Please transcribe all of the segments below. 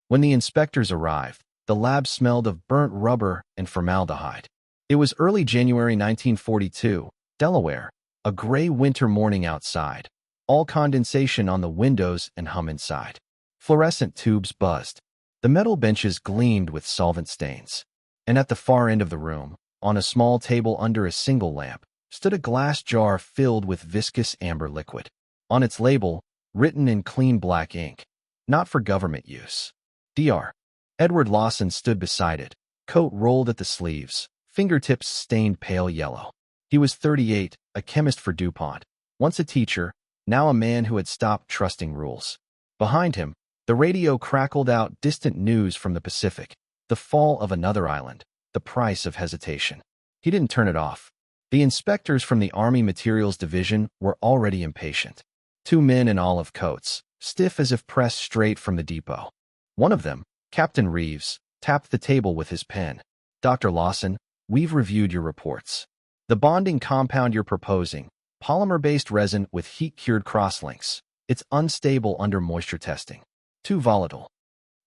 When the inspectors arrived, the lab smelled of burnt rubber and formaldehyde. It was early January 1942, Delaware, a gray winter morning outside. All condensation on the windows and hum inside. Fluorescent tubes buzzed. The metal benches gleamed with solvent stains. And at the far end of the room, on a small table under a single lamp, stood a glass jar filled with viscous amber liquid. On its label, written in clean black ink, "Not for government use. Dr. Edward Lawson stood beside it, coat rolled at the sleeves, fingertips stained pale yellow. He was 38, a chemist for DuPont, once a teacher, now a man who had stopped trusting rules. Behind him, the radio crackled out distant news from the Pacific, the fall of another island, the price of hesitation. He didn't turn it off. The inspectors from the Army Materials Division were already impatient. 2 men in olive coats, stiff as if pressed straight from the depot. One of them, Captain Reeves, tapped the table with his pen. "Dr. Lawson, we've reviewed your reports. The bonding compound you're proposing, polymer-based resin with heat-cured crosslinks, it's unstable under moisture testing. Too volatile."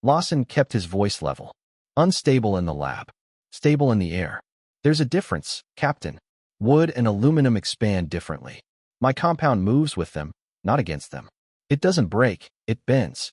Lawson kept his voice level. "Unstable in the lab. Stable in the air. There's a difference, Captain. Wood and aluminum expand differently. My compound moves with them, not against them. It doesn't break, it bends."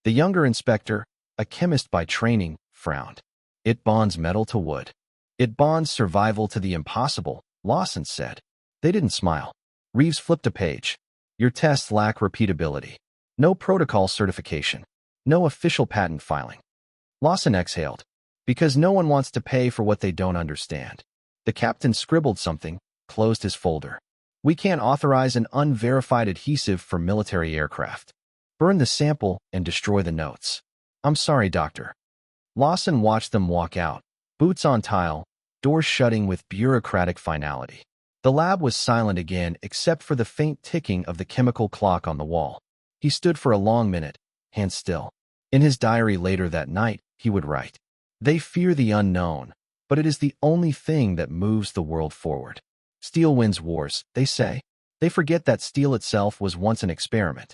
The younger inspector, a chemist by training, frowned. "It bonds metal to wood. It bonds survival to the impossible," Lawson said. They didn't smile. Reeves flipped a page. "Your tests lack repeatability. No protocol certification. No official patent filing." Lawson exhaled. "Because no one wants to pay for what they don't understand." The captain scribbled something, closed his folder. "We can't authorize an unverified adhesive for military aircraft. Burn the sample and destroy the notes." "I'm sorry, doctor." Lawson watched them walk out, boots on tile, doors shutting with bureaucratic finality. The lab was silent again except for the faint ticking of the chemical clock on the wall. He stood for a long minute, hands still. In his diary later that night, he would write, "They fear the unknown, but it is the only thing that moves the world forward. Steel wins wars, they say. They forget that steel itself was once an experiment."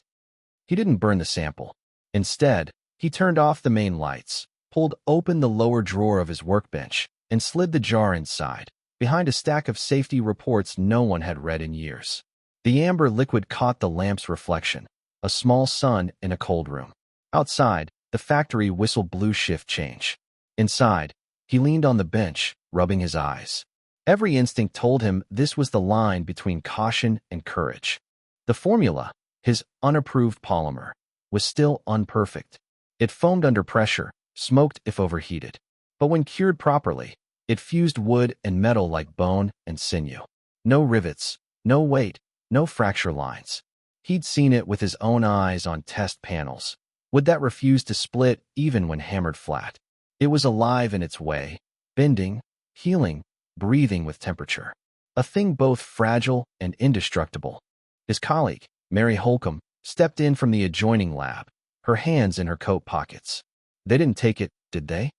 He didn't burn the sample. Instead, he turned off the main lights, pulled open the lower drawer of his workbench, and slid the jar inside, behind a stack of safety reports no one had read in years. The amber liquid caught the lamp's reflection, a small sun in a cold room. Outside, the factory whistled blue shift change. Inside, he leaned on the bench, rubbing his eyes. Every instinct told him this was the line between caution and courage. The formula, his unapproved polymer, was still unperfect. It foamed under pressure, smoked if overheated. But when cured properly, it fused wood and metal like bone and sinew. No rivets, no weight, no fracture lines. He'd seen it with his own eyes on test panels. Wood that refused to split even when hammered flat. It was alive in its way, bending, healing, breathing with temperature. A thing both fragile and indestructible. His colleague, Mary Holcomb, stepped in from the adjoining lab, her hands in her coat pockets. "They didn't take it, did they?"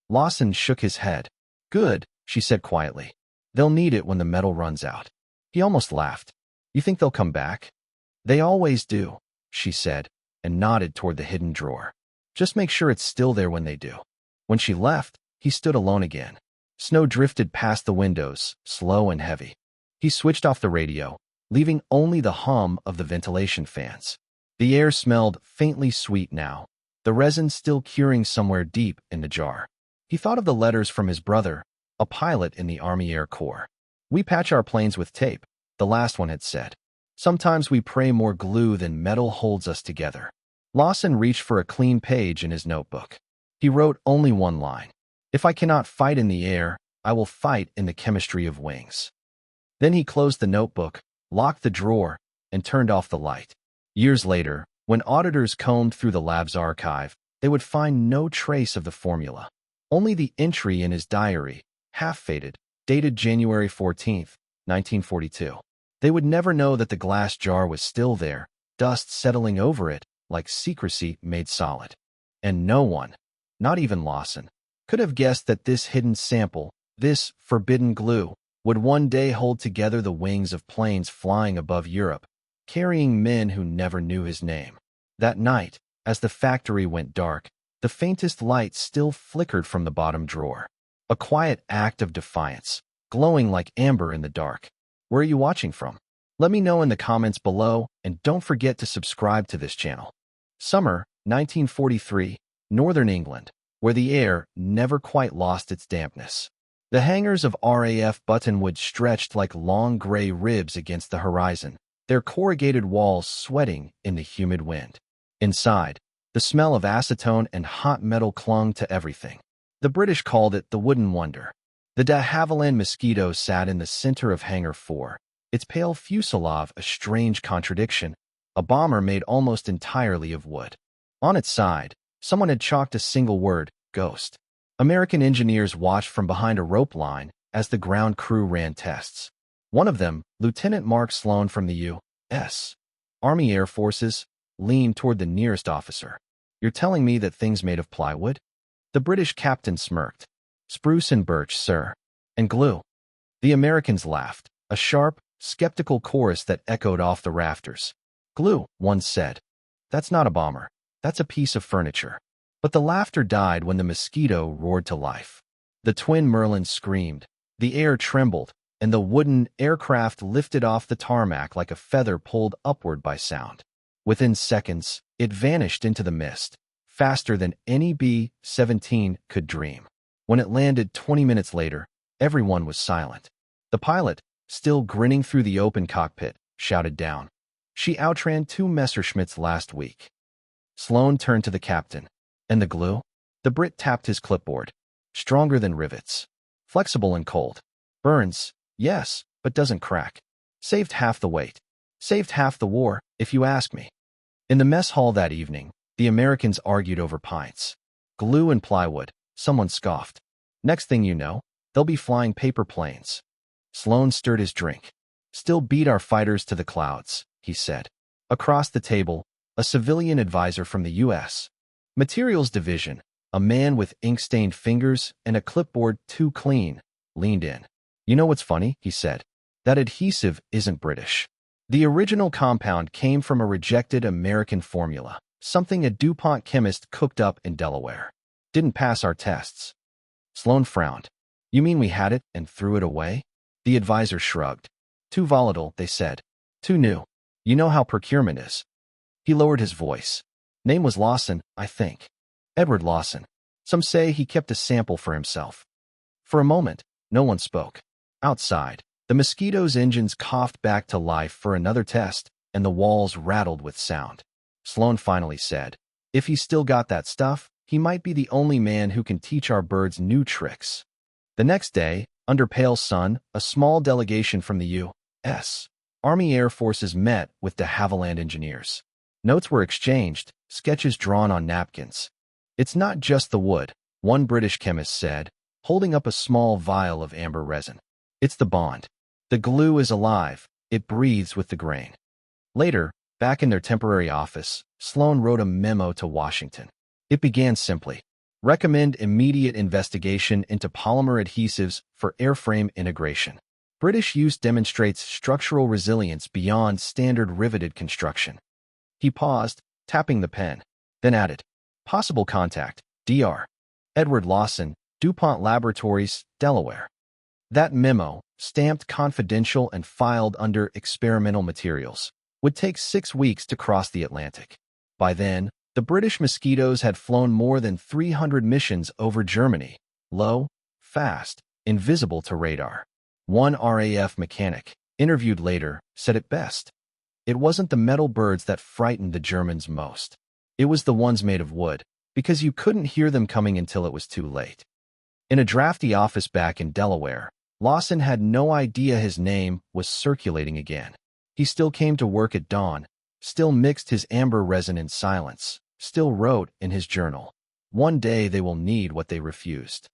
Lawson shook his head. "Good," she said quietly. "They'll need it when the metal runs out." He almost laughed. "You think they'll come back?" "They always do," she said, and nodded toward the hidden drawer. "Just make sure it's still there when they do." When she left, he stood alone again. Snow drifted past the windows, slow and heavy. He switched off the radio, leaving only the hum of the ventilation fans. The air smelled faintly sweet now, the resin still curing somewhere deep in the jar. He thought of the letters from his brother, a pilot in the Army Air Corps. "We patch our planes with tape," the last one had said. "Sometimes we pray more glue than metal holds us together." Lawson reached for a clean page in his notebook. He wrote only one line. "If I cannot fight in the air, I will fight in the chemistry of wings." Then he closed the notebook, locked the drawer, and turned off the light. Years later, when auditors combed through the lab's archive, they would find no trace of the formula. Only the entry in his diary, half-faded, dated January 14, 1942. They would never know that the glass jar was still there, dust settling over it like secrecy made solid. And no one, not even Lawson, could have guessed that this hidden sample, this forbidden glue, would one day hold together the wings of planes flying above Europe, carrying men who never knew his name. That night, as the factory went dark, The faintest light still flickered from the bottom drawer. A quiet act of defiance, glowing like amber in the dark. Where are you watching from? Let me know in the comments below, and don't forget to subscribe to this channel. Summer, 1943, Northern England, where the air never quite lost its dampness. The hangars of RAF Buttonwood stretched like long gray ribs against the horizon, their corrugated walls sweating in the humid wind. Inside, the smell of acetone and hot metal clung to everything. The British called it the Wooden Wonder. The de Havilland Mosquito sat in the center of Hangar 4, its pale fuselage a strange contradiction, a bomber made almost entirely of wood. On its side, someone had chalked a single word, Ghost. American engineers watched from behind a rope line as the ground crew ran tests. One of them, Lieutenant Mark Sloan from the U.S. Army Air Forces, leaned toward the nearest officer. You're telling me that thing's made of plywood? The British captain smirked. Spruce and birch, sir. And glue. The Americans laughed, a sharp, skeptical chorus that echoed off the rafters. Glue, one said. That's not a bomber. That's a piece of furniture. But the laughter died when the Mosquito roared to life. The twin Merlins screamed. The air trembled, and the wooden aircraft lifted off the tarmac like a feather pulled upward by sound. Within seconds, it vanished into the mist, faster than any B-17 could dream. When it landed 20 minutes later, everyone was silent. The pilot, still grinning through the open cockpit, shouted down. She outran 2 Messerschmitts last week. Sloan turned to the captain. And the glue? The Brit tapped his clipboard. Stronger than rivets. Flexible and cold. Burns, yes, but doesn't crack. Saved half the weight. Saved half the war, if you ask me. In the mess hall that evening, the Americans argued over pints. Glue and plywood, someone scoffed. Next thing you know, they'll be flying paper planes. Sloan stirred his drink. Still beat our fighters to the clouds, he said. Across the table, a civilian advisor from the U.S. Materials Division, a man with ink-stained fingers and a clipboard too clean, leaned in. You know what's funny, he said. That adhesive isn't British. The original compound came from a rejected American formula, something a DuPont chemist cooked up in Delaware. Didn't pass our tests. Sloan frowned. You mean we had it and threw it away? The advisor shrugged. Too volatile, they said. Too new. You know how procurement is. He lowered his voice. Name was Lawson, I think. Edward Lawson. Some say he kept a sample for himself. For a moment, no one spoke. Outside, the Mosquito's engines coughed back to life for another test, and the walls rattled with sound. Sloan finally said, if he's still got that stuff, he might be the only man who can teach our birds new tricks. The next day, under pale sun, a small delegation from the U.S. Army Air Forces met with de Havilland engineers. Notes were exchanged, sketches drawn on napkins. It's not just the wood, one British chemist said, holding up a small vial of amber resin. It's the bond. The glue is alive. It breathes with the grain. Later, back in their temporary office, Sloan wrote a memo to Washington. It began simply. Recommend immediate investigation into polymer adhesives for airframe integration. British use demonstrates structural resilience beyond standard riveted construction. He paused, tapping the pen, then added, possible contact, Dr. Edward Lawson, DuPont Laboratories, Delaware. That memo, stamped confidential and filed under experimental materials, would take 6 weeks to cross the Atlantic. By then, the British Mosquitoes had flown more than 300 missions over Germany, low, fast, invisible to radar. One RAF mechanic, interviewed later, said it best. It wasn't the metal birds that frightened the Germans most. It was the ones made of wood, because you couldn't hear them coming until it was too late. In a drafty office back in Delaware, Lawson had no idea his name was circulating again. He still came to work at dawn, still mixed his amber resin in silence, still wrote in his journal. One day they will need what they refused.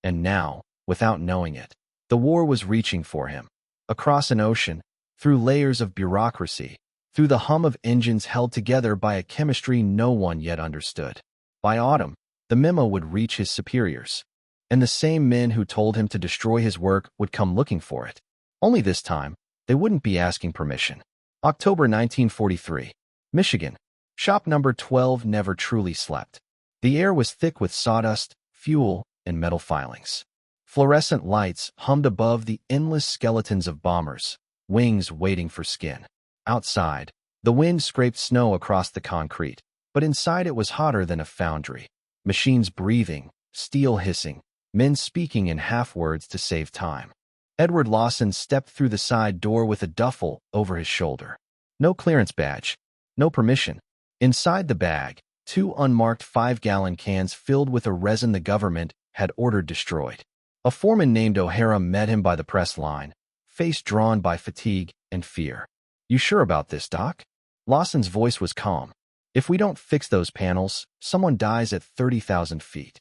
And now, without knowing it, the war was reaching for him. Across an ocean, through layers of bureaucracy, through the hum of engines held together by a chemistry no one yet understood. By autumn, the memo would reach his superiors, and the same men who told him to destroy his work would come looking for it. Only this time, they wouldn't be asking permission. October 1943, Michigan. Shop number 12 never truly slept. The air was thick with sawdust, fuel, and metal filings. Fluorescent lights hummed above the endless skeletons of bombers, wings waiting for skin. Outside, the wind scraped snow across the concrete, but inside it was hotter than a foundry. Machines breathing, steel hissing, men speaking in half-words to save time. Edward Lawson stepped through the side door with a duffel over his shoulder. No clearance badge, no permission. Inside the bag, 2 unmarked 5-gallon cans filled with a resin the government had ordered destroyed. A foreman named O'Hara met him by the press line, face drawn by fatigue and fear. "You sure about this, Doc?" Lawson's voice was calm. "If we don't fix those panels, someone dies at 30,000 feet.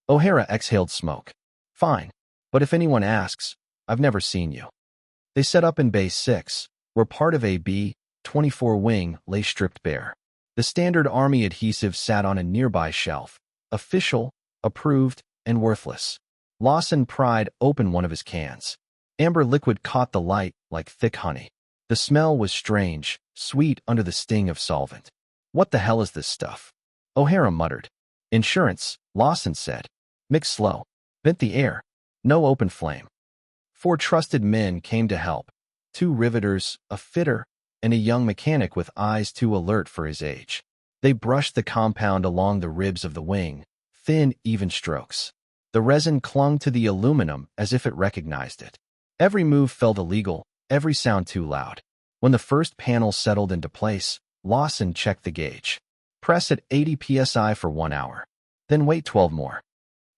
O'Hara exhaled smoke. "Fine, but if anyone asks, I've never seen you." They set up in Base 6, where part of a B-24 wing lay stripped bare. The standard Army adhesive sat on a nearby shelf, official, approved, and worthless. Lawson pried open one of his cans. Amber liquid caught the light like thick honey. The smell was strange, sweet under the sting of solvent. "What the hell is this stuff?" O'Hara muttered. "Insurance," Lawson said. "Mix slow. Vent the air. No open flame." 4 trusted men came to help. 2 riveters, a fitter, and a young mechanic with eyes too alert for his age. They brushed the compound along the ribs of the wing, thin, even strokes. The resin clung to the aluminum as if it recognized it. Every move felt illegal, every sound too loud. When the first panel settled into place, Lawson checked the gauge. "Press at 80 psi for 1 hour. Then wait 12 more.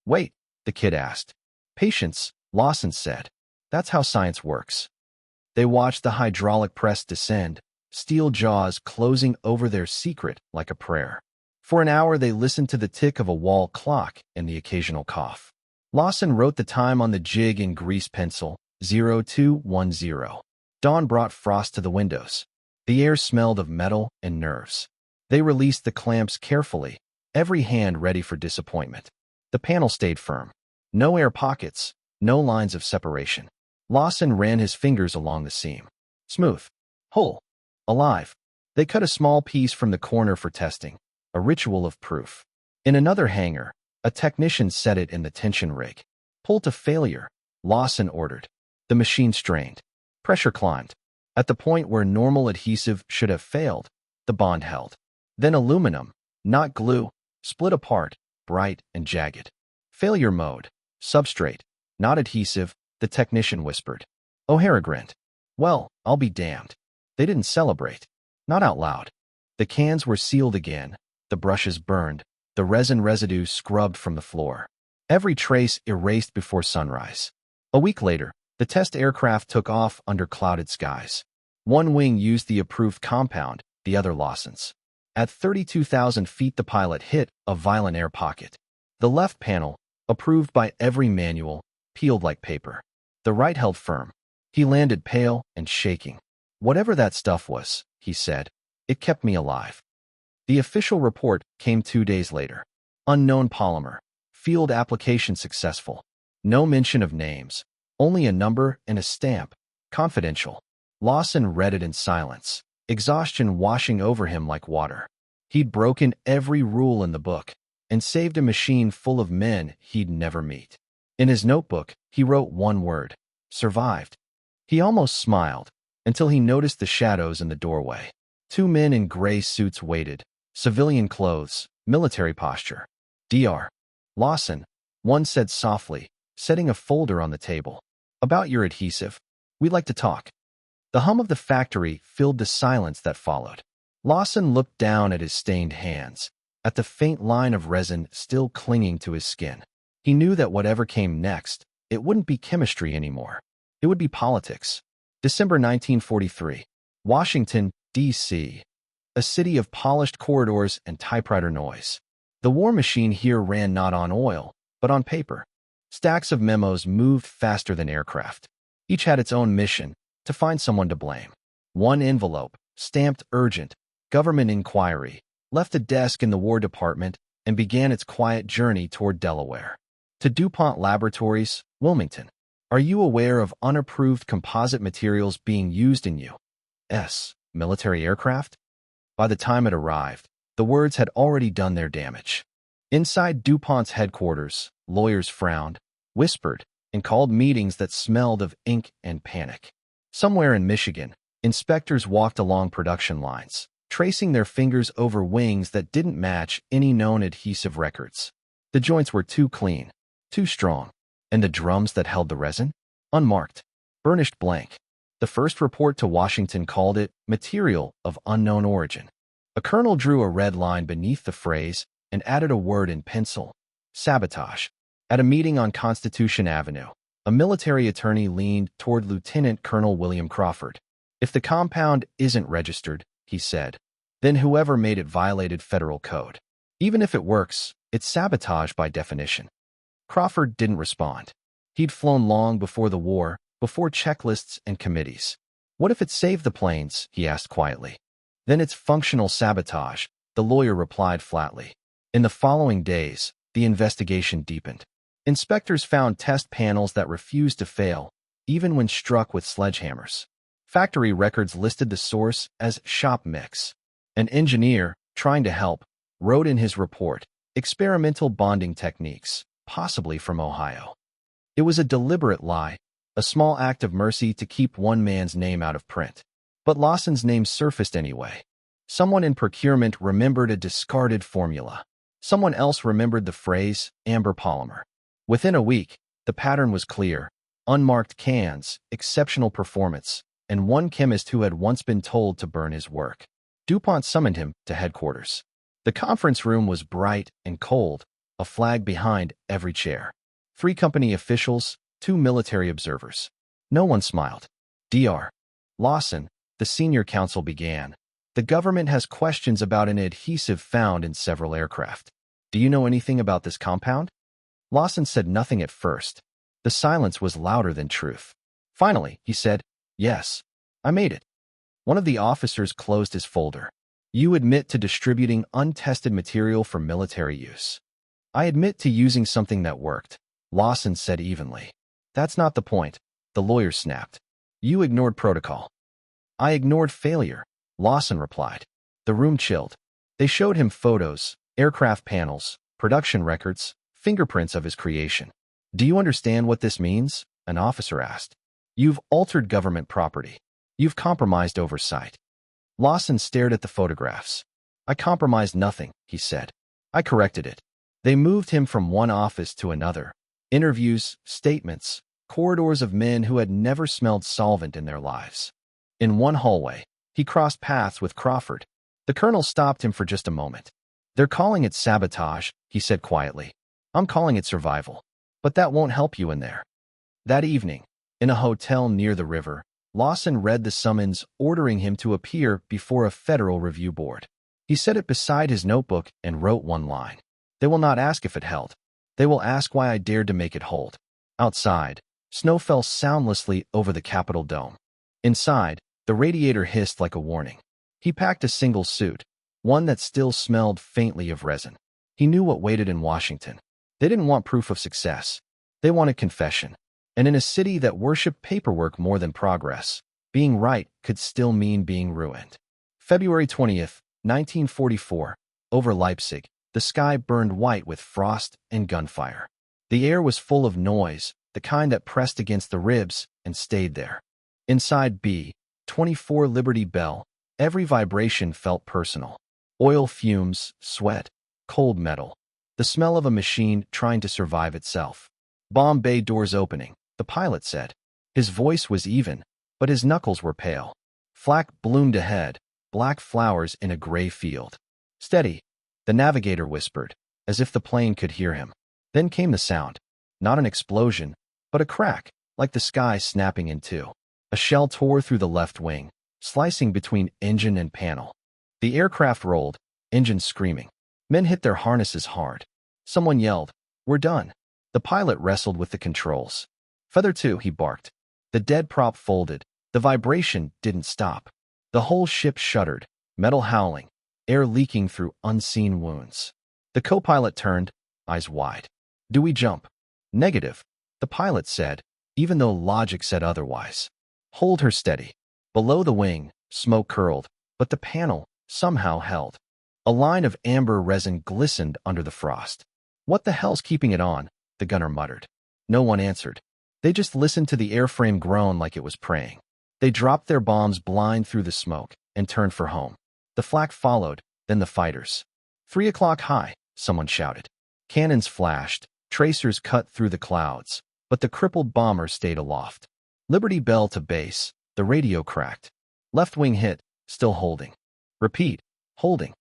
"Wait," the kid asked. "Patience," Lawson said. "That's how science works." They watched the hydraulic press descend, steel jaws closing over their secret like a prayer. For an hour they listened to the tick of a wall clock and the occasional cough. Lawson wrote the time on the jig in grease pencil, 0210. Dawn brought frost to the windows. The air smelled of metal and nerves. They released the clamps carefully, every hand ready for disappointment. The panel stayed firm. No air pockets, no lines of separation. Lawson ran his fingers along the seam. Smooth. Whole. Alive. They cut a small piece from the corner for testing, a ritual of proof. In another hangar, a technician set it in the tension rig. "Pull to failure," Lawson ordered. The machine strained. Pressure climbed. At the point where normal adhesive should have failed, the bond held. Then aluminum, not glue, split apart, bright and jagged. "Failure mode. Substrate, not adhesive," the technician whispered. O'Hara grinned. "Well, I'll be damned." They didn't celebrate. Not out loud. The cans were sealed again, the brushes burned, the resin residue scrubbed from the floor. Every trace erased before sunrise. A week later, the test aircraft took off under clouded skies. One wing used the approved compound, the other Lawson's. At 32,000 feet the pilot hit a violent air pocket. The left panel, approved by every manual, peeled like paper. The right held firm. He landed pale and shaking. "Whatever that stuff was," he said, "it kept me alive." The official report came 2 days later. Unknown polymer. Field application successful. No mention of names. Only a number and a stamp. Confidential. Lawson read it in silence, exhaustion washing over him like water. He'd broken every rule in the book and saved a machine full of men he'd never meet. In his notebook, he wrote one word: survived. He almost smiled until he noticed the shadows in the doorway. 2 men in gray suits waited, civilian clothes, military posture. "Dr. Lawson," one said softly, setting a folder on the table. "About your adhesive. We'd like to talk." The hum of the factory filled the silence that followed. Lawson looked down at his stained hands, at the faint line of resin still clinging to his skin. He knew that whatever came next, it wouldn't be chemistry anymore. It would be politics. December 1943. Washington, D.C. A city of polished corridors and typewriter noise. The war machine here ran not on oil, but on paper. Stacks of memos moved faster than aircraft. Each had its own mission: to find someone to blame. One envelope, stamped urgent, government inquiry, left a desk in the War Department and began its quiet journey toward Delaware. To DuPont Laboratories, Wilmington. Are you aware of unapproved composite materials being used in U.S. military aircraft? By the time it arrived, the words had already done their damage. Inside DuPont's headquarters, lawyers frowned, whispered, and called meetings that smelled of ink and panic. Somewhere in Michigan, inspectors walked along production lines, tracing their fingers over wings that didn't match any known adhesive records. The joints were too clean, too strong, and the drums that held the resin? Unmarked, burnished blank. The first report to Washington called it material of unknown origin. A colonel drew a red line beneath the phrase and added a word in pencil: sabotage. At a meeting on Constitution Avenue, a military attorney leaned toward Lieutenant Colonel William Crawford. "If the compound isn't registered," he said, "then whoever made it violated federal code. Even if it works, it's sabotage by definition." Crawford didn't respond. He'd flown long before the war, before checklists and committees. "What if it saved the planes?" he asked quietly. "Then it's functional sabotage," the lawyer replied flatly. In the following days, the investigation deepened. Inspectors found test panels that refused to fail, even when struck with sledgehammers. Factory records listed the source as shop mix. An engineer, trying to help, wrote in his report, "experimental bonding techniques, possibly from Ohio." It was a deliberate lie, a small act of mercy to keep one man's name out of print. But Lawson's name surfaced anyway. Someone in procurement remembered a discarded formula. Someone else remembered the phrase, amber polymer. Within a week, the pattern was clear: unmarked cans, exceptional performance, and one chemist who had once been told to burn his work. DuPont summoned him to headquarters. The conference room was bright and cold, a flag behind every chair. 3 company officials, 2 military observers. No one smiled. "Dr. Lawson," the senior counsel began, "the government has questions about an adhesive found in several aircraft. Do you know anything about this compound?" Lawson said nothing at first. The silence was louder than truth. Finally, he said, "Yes, I made it." One of the officers closed his folder. "You admit to distributing untested material for military use." "I admit to using something that worked," Lawson said evenly. "That's not the point," the lawyer snapped. "You ignored protocol." "I ignored failure," Lawson replied. The room chilled. They showed him photos, aircraft panels, production records, fingerprints of his creation. "Do you understand what this means?" an officer asked. "You've altered government property. You've compromised oversight." Lawson stared at the photographs. "I compromised nothing," he said. "I corrected it." They moved him from one office to another. Interviews, statements, corridors of men who had never smelled solvent in their lives. In one hallway, he crossed paths with Crawford. The colonel stopped him for just a moment. "They're calling it sabotage," he said quietly. "I'm calling it survival. But that won't help you in there." That evening, in a hotel near the river, Lawson read the summons ordering him to appear before a federal review board. He set it beside his notebook and wrote one line: "They will not ask if it held. They will ask why I dared to make it hold." Outside, snow fell soundlessly over the Capitol dome. Inside, the radiator hissed like a warning. He packed a single suit, one that still smelled faintly of resin. He knew what waited in Washington. They didn't want proof of success. They wanted confession. And in a city that worshipped paperwork more than progress, being right could still mean being ruined. February 20th, 1944, over Leipzig, the sky burned white with frost and gunfire. The air was full of noise, the kind that pressed against the ribs and stayed there. Inside B-24 Liberty Bell, every vibration felt personal. Oil fumes, sweat, cold metal. The smell of a machine trying to survive itself. "Bomb bay doors opening," the pilot said. His voice was even, but his knuckles were pale. Flak bloomed ahead, black flowers in a gray field. "Steady," the navigator whispered, as if the plane could hear him. Then came the sound. Not an explosion, but a crack, like the sky snapping in two. A shell tore through the left wing, slicing between engine and panel. The aircraft rolled, engines screaming. Men hit their harnesses hard. Someone yelled, "We're done." The pilot wrestled with the controls. "Feather 2, he barked. The dead prop folded. The vibration didn't stop. The whole ship shuddered, metal howling, air leaking through unseen wounds. The co-pilot turned, eyes wide. "Do we jump?" "Negative," the pilot said, even though logic said otherwise. "Hold her steady." Below the wing, smoke curled, but the panel somehow held. A line of amber resin glistened under the frost. "What the hell's keeping it on?" the gunner muttered. No one answered. They just listened to the airframe groan like it was praying. They dropped their bombs blind through the smoke and turned for home. The flak followed, then the fighters. 3 o'clock high, someone shouted. Cannons flashed, tracers cut through the clouds, but the crippled bomber stayed aloft. Liberty Bell to base, the radio cracked. Left wing hit, still holding. Repeat, holding.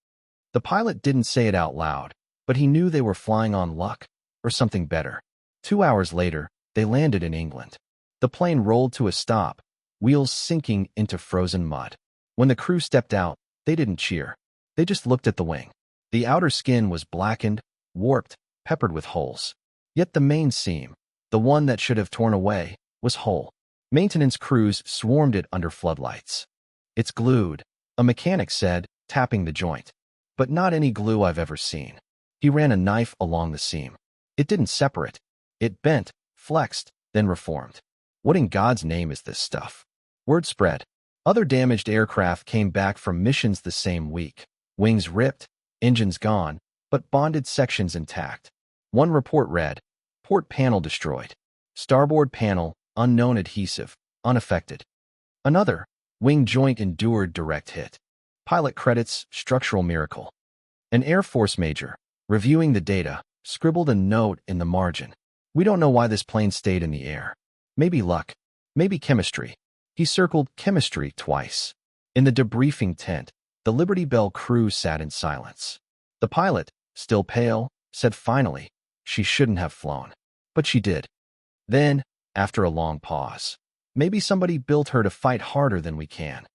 The pilot didn't say it out loud, but he knew they were flying on luck, or something better. 2 hours later, they landed in England. The plane rolled to a stop, wheels sinking into frozen mud. When the crew stepped out, they didn't cheer. They just looked at the wing. The outer skin was blackened, warped, peppered with holes. Yet the main seam, the one that should have torn away, was whole. Maintenance crews swarmed it under floodlights. "It's glued," a mechanic said, tapping the joint. "But not any glue I've ever seen." He ran a knife along the seam. It didn't separate. It bent, flexed, then reformed. What in God's name is this stuff? Word spread. Other damaged aircraft came back from missions the same week. Wings ripped, engines gone, but bonded sections intact. One report read, "Port panel destroyed. Starboard panel, unknown adhesive, unaffected." Another, "Wing joint endured direct hit. Pilot credits, structural miracle." An Air Force major, reviewing the data, scribbled a note in the margin. "We don't know why this plane stayed in the air. Maybe luck, maybe chemistry." He circled chemistry twice. In the debriefing tent, the Liberty Bell crew sat in silence. The pilot, still pale, said finally, "She shouldn't have flown. But she did." Then, after a long pause, "Maybe somebody built her to fight harder than we can."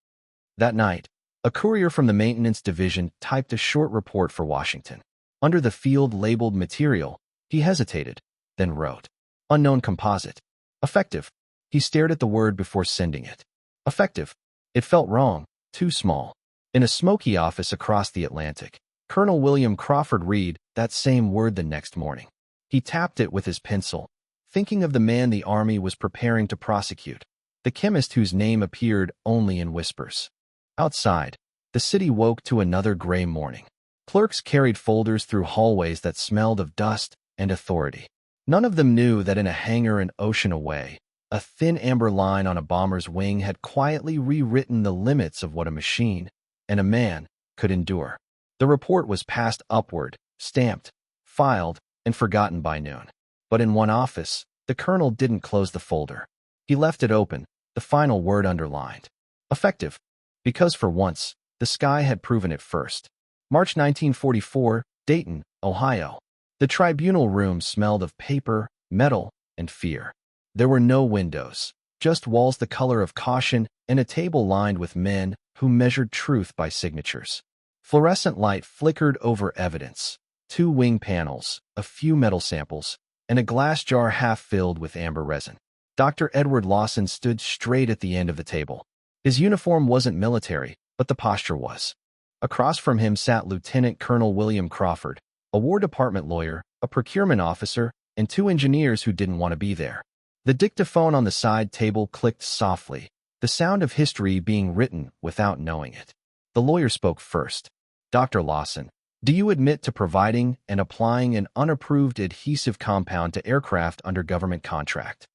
That night, a courier from the maintenance division typed a short report for Washington. Under the field-labeled material, he hesitated, then wrote, "Unknown composite. Effective." He stared at the word before sending it. Effective. It felt wrong, too small. In a smoky office across the Atlantic, Colonel William Crawford read that same word the next morning. He tapped it with his pencil, thinking of the man the Army was preparing to prosecute, the chemist whose name appeared only in whispers. Outside, the city woke to another gray morning. Clerks carried folders through hallways that smelled of dust and authority. None of them knew that in a hangar an ocean away, a thin amber line on a bomber's wing had quietly rewritten the limits of what a machine, and a man, could endure. The report was passed upward, stamped, filed, and forgotten by noon. But in one office, the colonel didn't close the folder. He left it open, the final word underlined. Effective. Because for once, the sky had proven it first. March 1944, Dayton, Ohio. The tribunal room smelled of paper, metal, and fear. There were no windows, just walls the color of caution and a table lined with men who measured truth by signatures. Fluorescent light flickered over evidence, 2 wing panels, a few metal samples, and a glass jar half filled with amber resin. Dr. Edward Lawson stood straight at the end of the table. His uniform wasn't military, but the posture was. Across from him sat Lieutenant Colonel William Crawford, a War Department lawyer, a procurement officer, and 2 engineers who didn't want to be there. The dictaphone on the side table clicked softly, the sound of history being written without knowing it. The lawyer spoke first. "Dr. Lawson, do you admit to providing and applying an unapproved adhesive compound to aircraft under government contract?"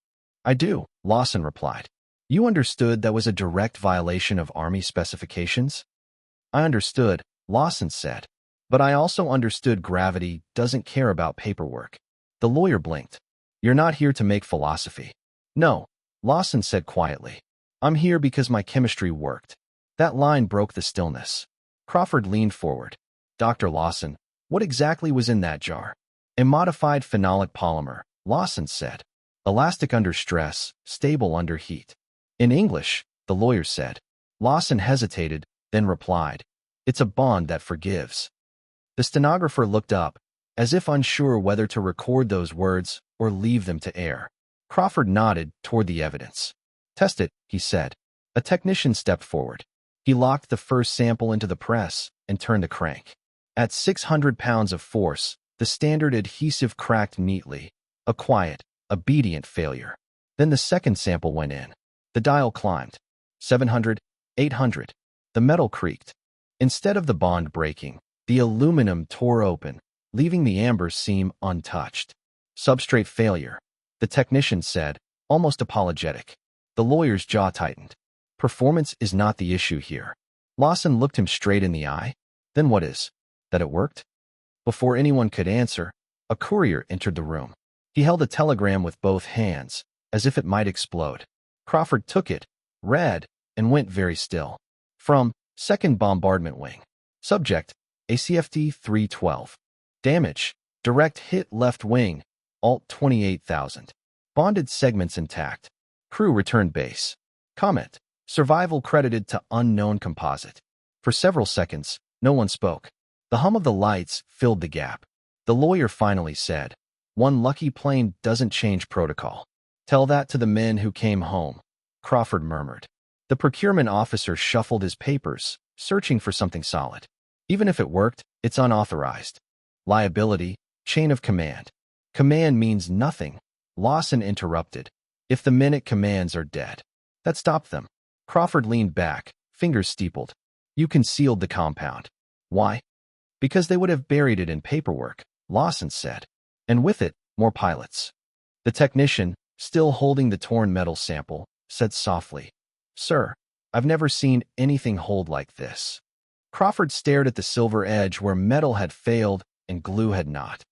"I do," Lawson replied. "You understood that was a direct violation of Army specifications?" "I understood," Lawson said. "But I also understood gravity doesn't care about paperwork." The lawyer blinked. "You're not here to make philosophy." "No," Lawson said quietly. "I'm here because my chemistry worked." That line broke the stillness. Crawford leaned forward. "Dr. Lawson, what exactly was in that jar?" "A modified phenolic polymer," Lawson said. "Elastic under stress, stable under heat." "In English," the lawyer said. Lawson hesitated, then replied, "It's a bond that forgives." The stenographer looked up, as if unsure whether to record those words or leave them to air. Crawford nodded toward the evidence. "Test it," he said. A technician stepped forward. He locked the first sample into the press and turned the crank. At 600 pounds of force, the standard adhesive cracked neatly, a quiet, obedient failure. Then the second sample went in. The dial climbed. 700, 800. The metal creaked. Instead of the bond breaking, The aluminum tore open, leaving the amber seam untouched. Substrate failure, the technician said, almost apologetic. The lawyer's jaw tightened. Performance is not the issue here. Lawson looked him straight in the eye. Then what is? That it worked? Before anyone could answer, a courier entered the room. He held a telegram with both hands, as if it might explode. Crawford took it, read, and went very still. From 2nd Bombardment Wing. Subject, ACFD 312. Damage, direct hit left wing, Alt 28,000. Bonded segments intact. Crew returned base. Comment, survival credited to unknown composite. For several seconds, no one spoke. The hum of the lights filled the gap. The lawyer finally said, "One lucky plane doesn't change protocol. Tell that to the men who came home," Crawford murmured. The procurement officer shuffled his papers, searching for something solid. Even if it worked, it's unauthorized. Liability, chain of command. Command means nothing, Lawson interrupted. If the men it commands are dead. That stopped them. Crawford leaned back, fingers steepled. You concealed the compound. Why? Because they would have buried it in paperwork, Lawson said. And with it, more pilots. The technician, still holding the torn metal sample, said softly, "Sir, I've never seen anything hold like this." Crawford stared at the silver edge where metal had failed and glue had not.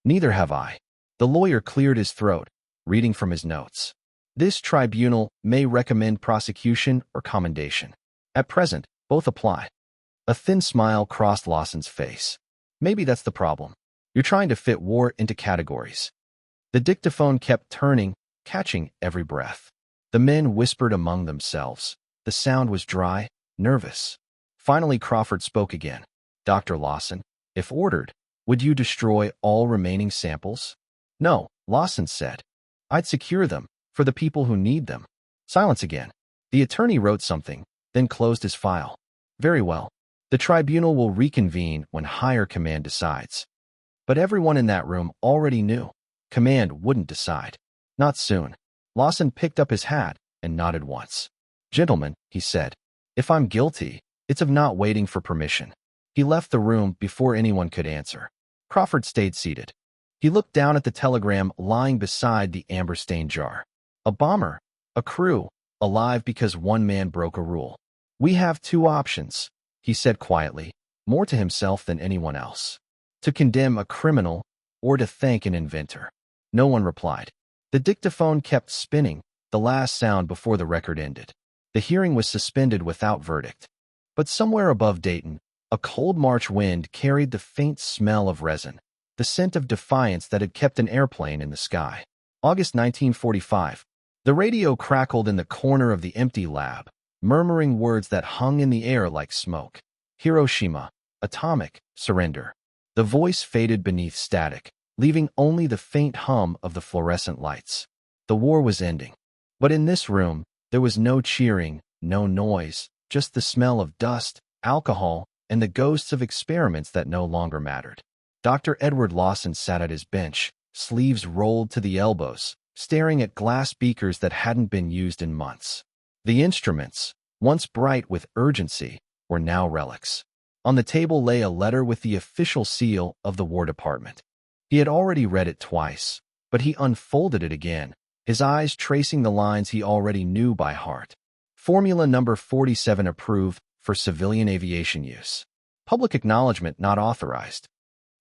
"Neither have I." The lawyer cleared his throat, reading from his notes. "This tribunal may recommend prosecution or commendation. At present, both apply." A thin smile crossed Lawson's face. "Maybe that's the problem. You're trying to fit war into categories." The dictaphone kept turning, catching every breath. The men whispered among themselves. The sound was dry, nervous. Finally, Crawford spoke again. "Dr. Lawson, if ordered, would you destroy all remaining samples?" "No," Lawson said. "I'd secure them, for the people who need them." Silence again. The attorney wrote something, then closed his file. "Very well. The tribunal will reconvene when higher command decides." But everyone in that room already knew. Command wouldn't decide. Not soon. Lawson picked up his hat and nodded once. "Gentlemen," he said, "if I'm guilty, it's of not waiting for permission." He left the room before anyone could answer. Crawford stayed seated. He looked down at the telegram lying beside the amber-stained jar. A bomber, a crew, alive because one man broke a rule. "We have two options," he said quietly, more to himself than anyone else. "To condemn a criminal or to thank an inventor." No one replied. The dictaphone kept spinning, the last sound before the record ended. The hearing was suspended without verdict. But somewhere above Dayton, a cold March wind carried the faint smell of resin, the scent of defiance that had kept an airplane in the sky. August 1945. The radio crackled in the corner of the empty lab, murmuring words that hung in the air like smoke. Hiroshima, atomic, surrender. The voice faded beneath static, leaving only the faint hum of the fluorescent lights. The war was ending. But in this room, there was no cheering, no noise, just the smell of dust, alcohol, and the ghosts of experiments that no longer mattered. Dr. Edward Lawson sat at his bench, sleeves rolled to the elbows, staring at glass beakers that hadn't been used in months. The instruments, once bright with urgency, were now relics. On the table lay a letter with the official seal of the War Department. He had already read it twice, but he unfolded it again, his eyes tracing the lines he already knew by heart. Formula number 47 approved for civilian aviation use. Public acknowledgement not authorized.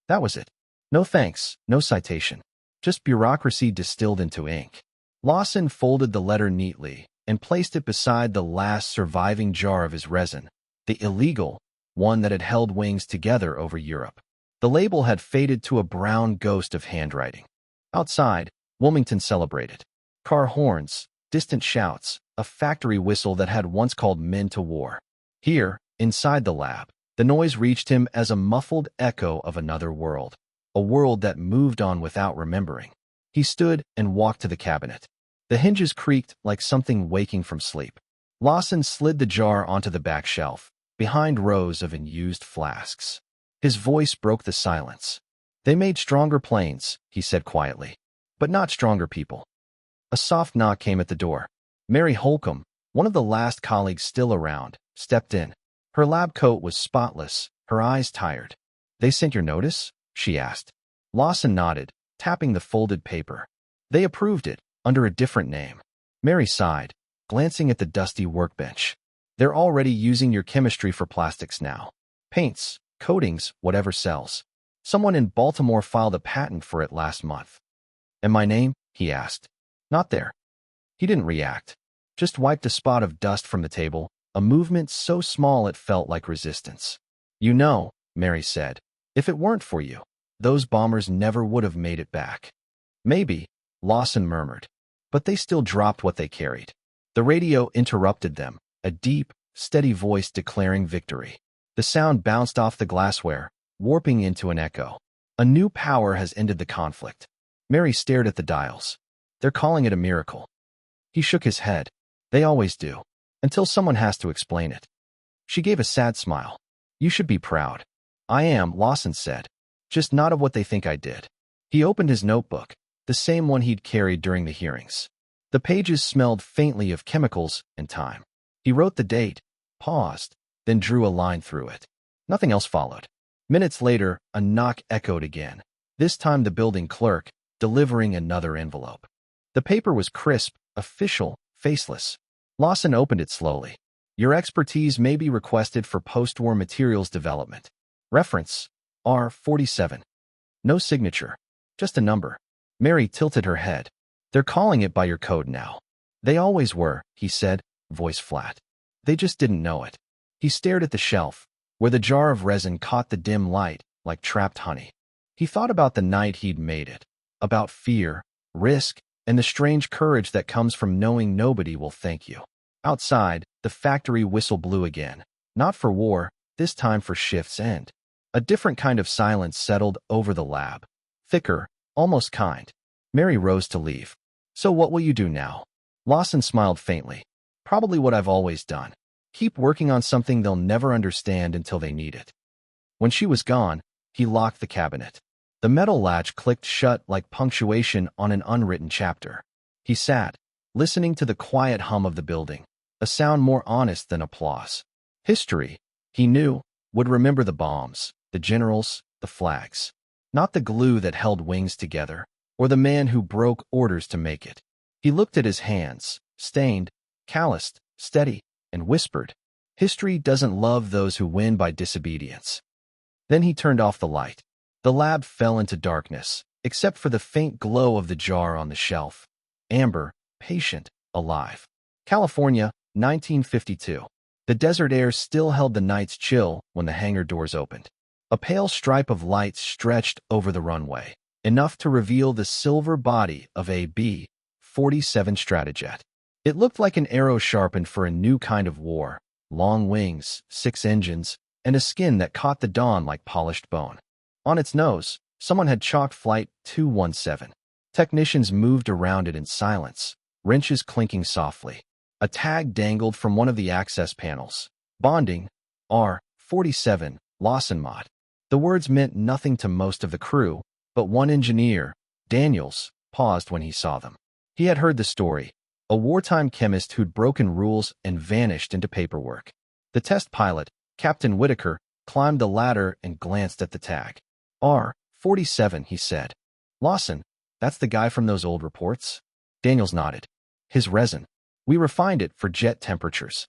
That was it. No thanks, no citation. Just bureaucracy distilled into ink. Lawson folded the letter neatly and placed it beside the last surviving jar of his resin, the illegal one that had held wings together over Europe. The label had faded to a brown ghost of handwriting. Outside, Wilmington celebrated. Car horns, distant shouts, a factory whistle that had once called men to war. Here, inside the lab, the noise reached him as a muffled echo of another world, a world that moved on without remembering. He stood and walked to the cabinet. The hinges creaked like something waking from sleep. Lawson slid the jar onto the back shelf, behind rows of unused flasks. His voice broke the silence. "They made stronger planes," he said quietly, "but not stronger people." A soft knock came at the door. Mary Holcomb, one of the last colleagues still around, stepped in. Her lab coat was spotless, her eyes tired. They sent your notice? She asked. Lawson nodded, tapping the folded paper. They approved it, under a different name. Mary sighed, glancing at the dusty workbench. They're already using your chemistry for plastics now. Paints, coatings, whatever sells. Someone in Baltimore filed a patent for it last month. And my name? He asked. Not there. He didn't react. Just wiped a spot of dust from the table, a movement so small it felt like resistance. You know, Mary said, if it weren't for you, those bombers never would have made it back. Maybe, Lawson murmured, but they still dropped what they carried. The radio interrupted them, a deep, steady voice declaring victory. The sound bounced off the glassware, warping into an echo. A new power has ended the conflict. Mary stared at the dials. They're calling it a miracle. He shook his head. They always do, until someone has to explain it. She gave a sad smile. You should be proud. I am, Lawson said, just not of what they think I did. He opened his notebook, the same one he'd carried during the hearings. The pages smelled faintly of chemicals and time. He wrote the date, paused, then drew a line through it. Nothing else followed. Minutes later, a knock echoed again, this time the building clerk, delivering another envelope. The paper was crisp, official, faceless. Lawson opened it slowly. Your expertise may be requested for post-war materials development. Reference, R47. No signature, just a number. Mary tilted her head. They're calling it by your code now. They always were, he said, voice flat. They just didn't know it. He stared at the shelf, where the jar of resin caught the dim light like trapped honey. He thought about the night he'd made it, about fear, risk, and the strange courage that comes from knowing nobody will thank you. Outside, the factory whistle blew again, not for war, this time for shift's end. A different kind of silence settled over the lab, thicker, almost kind. Mary rose to leave. So what will you do now? Lawson smiled faintly. Probably what I've always done. Keep working on something they'll never understand until they need it. When she was gone, he locked the cabinet. The metal latch clicked shut like punctuation on an unwritten chapter. He sat, listening to the quiet hum of the building, a sound more honest than applause. History, he knew, would remember the bombs, the generals, the flags. Not the glue that held wings together, or the man who broke orders to make it. He looked at his hands, stained, calloused, steady, and whispered, history doesn't love those who win by disobedience. Then he turned off the light. The lab fell into darkness, except for the faint glow of the jar on the shelf. Amber, patient, alive. California, 1952. The desert air still held the night's chill when the hangar doors opened. A pale stripe of light stretched over the runway, enough to reveal the silver body of a B-47 Stratojet. It looked like an arrow sharpened for a new kind of war, long wings, 6 engines, and a skin that caught the dawn like polished bone. On its nose, someone had chalked Flight 217. Technicians moved around it in silence, wrenches clinking softly. A tag dangled from one of the access panels. Bonding, R-47, Lawson Mod. The words meant nothing to most of the crew, but one engineer, Daniels, paused when he saw them. He had heard the story, a wartime chemist who'd broken rules and vanished into paperwork. The test pilot, Captain Whitaker, climbed the ladder and glanced at the tag. R-47, he said. Lawson, that's the guy from those old reports? Daniels nodded. His resin. We refined it for jet temperatures.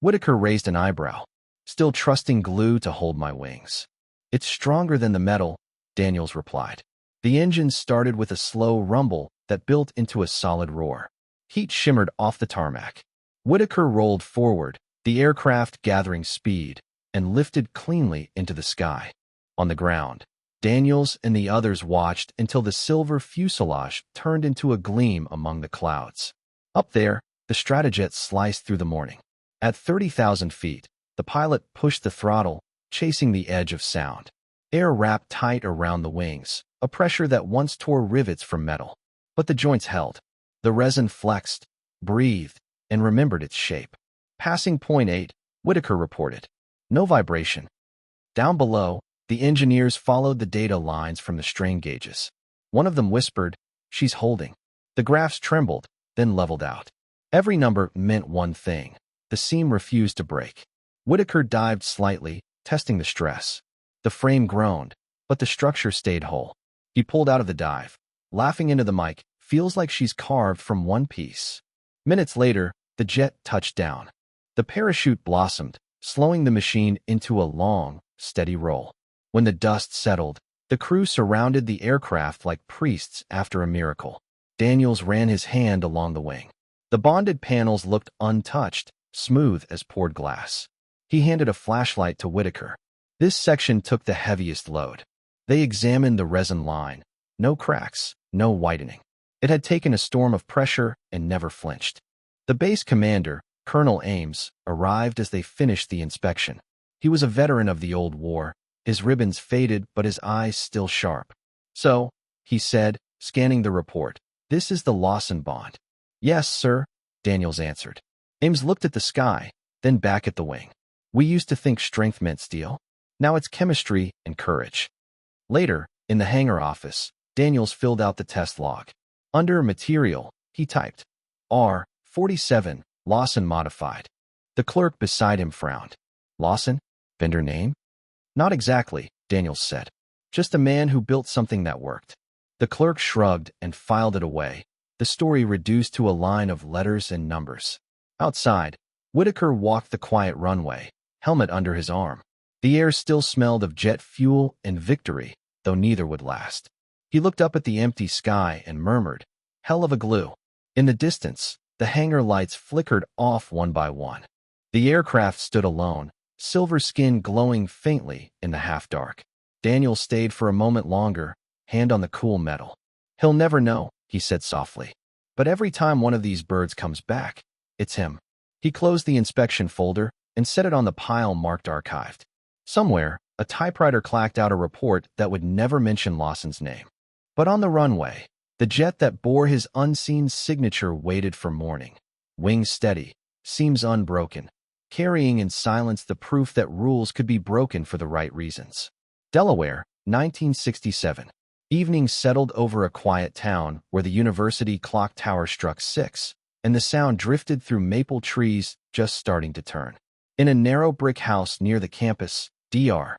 Whitaker raised an eyebrow. Still trusting glue to hold my wings. It's stronger than the metal, Daniels replied. The engine started with a slow rumble that built into a solid roar. Heat shimmered off the tarmac. Whitaker rolled forward, the aircraft gathering speed, and lifted cleanly into the sky. On the ground, Daniels and the others watched until the silver fuselage turned into a gleam among the clouds. Up there, the Stratojet sliced through the morning. At 30,000 feet, the pilot pushed the throttle, chasing the edge of sound. Air wrapped tight around the wings, a pressure that once tore rivets from metal. But the joints held. The resin flexed, breathed, and remembered its shape. Passing point 8, Whitaker reported. No vibration. Down below, the engineers followed the data lines from the strain gauges. One of them whispered, "She's holding." The graphs trembled, then leveled out. Every number meant one thing. The seam refused to break. Whitaker dived slightly, testing the stress. The frame groaned, but the structure stayed whole. He pulled out of the dive, laughing into the mic. Feels like she's carved from one piece. Minutes later, the jet touched down. The parachute blossomed, slowing the machine into a long, steady roll. When the dust settled, the crew surrounded the aircraft like priests after a miracle. Daniels ran his hand along the wing. The bonded panels looked untouched, smooth as poured glass. He handed a flashlight to Whitaker. This section took the heaviest load. They examined the resin line. No cracks, no whitening. It had taken a storm of pressure and never flinched. The base commander, Colonel Ames, arrived as they finished the inspection. He was a veteran of the old war. His ribbons faded, but his eyes still sharp. "So," he said, scanning the report, "this is the Lawson bond." "Yes, sir," Daniels answered. Ames looked at the sky, then back at the wing. "We used to think strength meant steel. Now it's chemistry and courage." Later, in the hangar office, Daniels filled out the test log. Under Material, he typed, R47, Lawson modified. The clerk beside him frowned. "Lawson? Vendor name?" "Not exactly," Daniels said. "Just a man who built something that worked." The clerk shrugged and filed it away, the story reduced to a line of letters and numbers. Outside, Whitaker walked the quiet runway, helmet under his arm. The air still smelled of jet fuel and victory, though neither would last. He looked up at the empty sky and murmured, "Hell of a glue." In the distance, the hangar lights flickered off one by one. The aircraft stood alone, silver skin glowing faintly in the half-dark. Daniel stayed for a moment longer, hand on the cool metal. "He'll never know," he said softly. "But every time one of these birds comes back, it's him." He closed the inspection folder and set it on the pile marked archived. Somewhere, a typewriter clacked out a report that would never mention Lawson's name. But on the runway, the jet that bore his unseen signature waited for morning. Wings steady, seams unbroken, carrying in silence the proof that rules could be broken for the right reasons. Delaware, 1967. Evening settled over a quiet town where the university clock tower struck 6, and the sound drifted through maple trees just starting to turn. In a narrow brick house near the campus, Dr.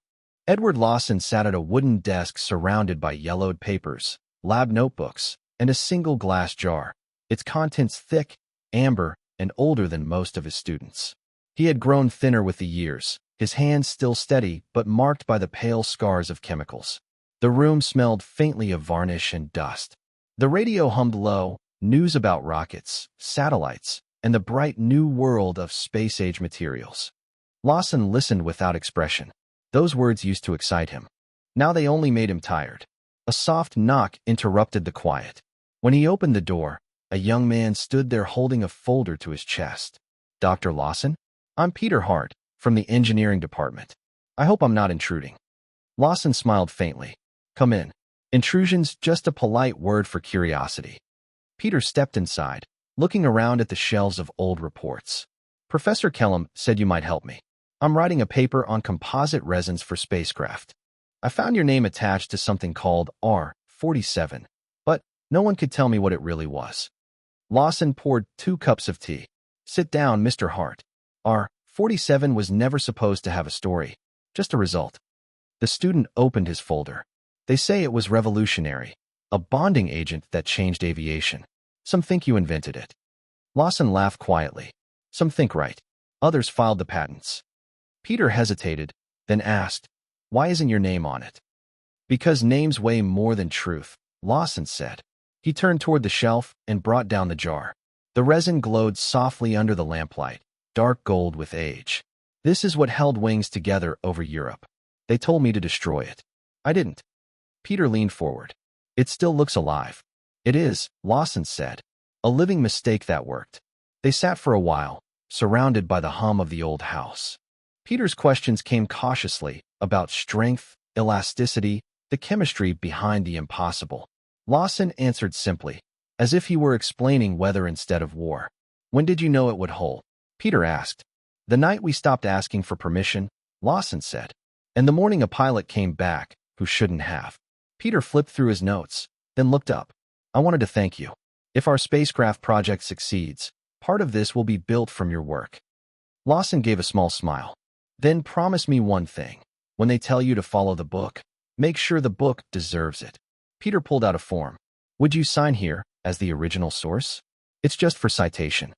Edward Lawson sat at a wooden desk surrounded by yellowed papers, lab notebooks, and a single glass jar, its contents thick, amber, and older than most of his students. He had grown thinner with the years, his hands still steady but marked by the pale scars of chemicals. The room smelled faintly of varnish and dust. The radio hummed low, news about rockets, satellites, and the bright new world of space-age materials. Lawson listened without expression. Those words used to excite him. Now they only made him tired. A soft knock interrupted the quiet. When he opened the door, a young man stood there holding a folder to his chest. "Dr. Lawson? I'm Peter Hart, from the engineering department. I hope I'm not intruding." Lawson smiled faintly. "Come in. Intrusion's just a polite word for curiosity." Peter stepped inside, looking around at the shelves of old reports. "Professor Kellum said you might help me. I'm writing a paper on composite resins for spacecraft. I found your name attached to something called R47, but no one could tell me what it really was." Lawson poured 2 cups of tea. "Sit down, Mr. Hart. R47 was never supposed to have a story, just a result." The student opened his folder. "They say it was revolutionary, a bonding agent that changed aviation. Some think you invented it." Lawson laughed quietly. "Some think right. Others filed the patents." Peter hesitated, then asked, "Why isn't your name on it?" "Because names weigh more than truth," Lawson said. He turned toward the shelf and brought down the jar. The resin glowed softly under the lamplight, dark gold with age. "This is what held wings together over Europe. They told me to destroy it. I didn't." Peter leaned forward. "It still looks alive." "It is," Lawson said. "A living mistake that worked." They sat for a while, surrounded by the hum of the old house. Peter's questions came cautiously about strength, elasticity, the chemistry behind the impossible. Lawson answered simply, as if he were explaining weather instead of war. "When did you know it would hold?" Peter asked. "The night we stopped asking for permission," Lawson said. "And the morning a pilot came back who shouldn't have." Peter flipped through his notes, then looked up. "I wanted to thank you. If our spacecraft project succeeds, part of this will be built from your work." Lawson gave a small smile. "Then promise me one thing. When they tell you to follow the book, make sure the book deserves it. Peter pulled out a form. Would you sign here as the original source? It's just for citation.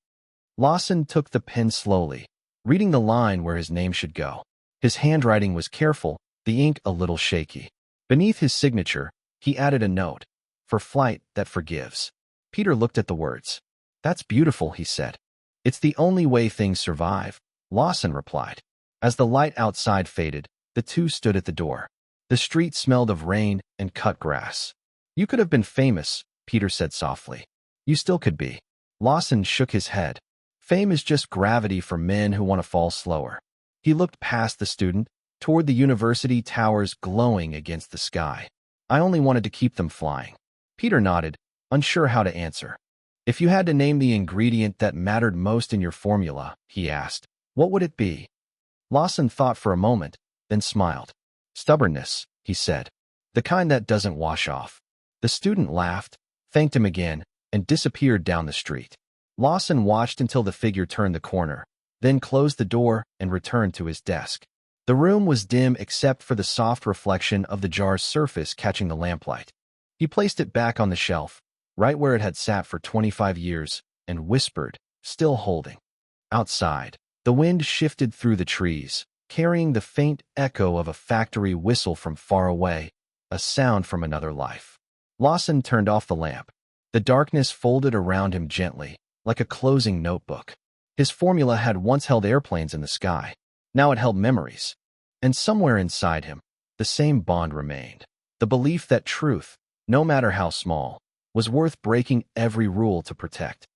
Lawson took the pen slowly, reading the line where his name should go. His handwriting was careful, the ink a little shaky. Beneath his signature, he added a note, for flight that forgives. Peter looked at the words. That's beautiful, he said. It's the only way things survive, Lawson replied. As the light outside faded, the two stood at the door. The street smelled of rain and cut grass. You could have been famous, Peter said softly. You still could be. Lawson shook his head. Fame is just gravity for men who want to fall slower. He looked past the student, toward the university towers glowing against the sky. I only wanted to keep them flying. Peter nodded, unsure how to answer. If you had to name the ingredient that mattered most in your formula, he asked, what would it be? Lawson thought for a moment, then smiled. Stubbornness, he said. The kind that doesn't wash off. The student laughed, thanked him again, and disappeared down the street. Lawson watched until the figure turned the corner, then closed the door and returned to his desk. The room was dim except for the soft reflection of the jar's surface catching the lamplight. He placed it back on the shelf, right where it had sat for 25 years, and whispered, still holding. Outside, the wind shifted through the trees, carrying the faint echo of a factory whistle from far away, a sound from another life. Lawson turned off the lamp. The darkness folded around him gently, like a closing notebook. His formula had once held airplanes in the sky. Now it held memories. And somewhere inside him, the same bond remained. The belief that truth, no matter how small, was worth breaking every rule to protect.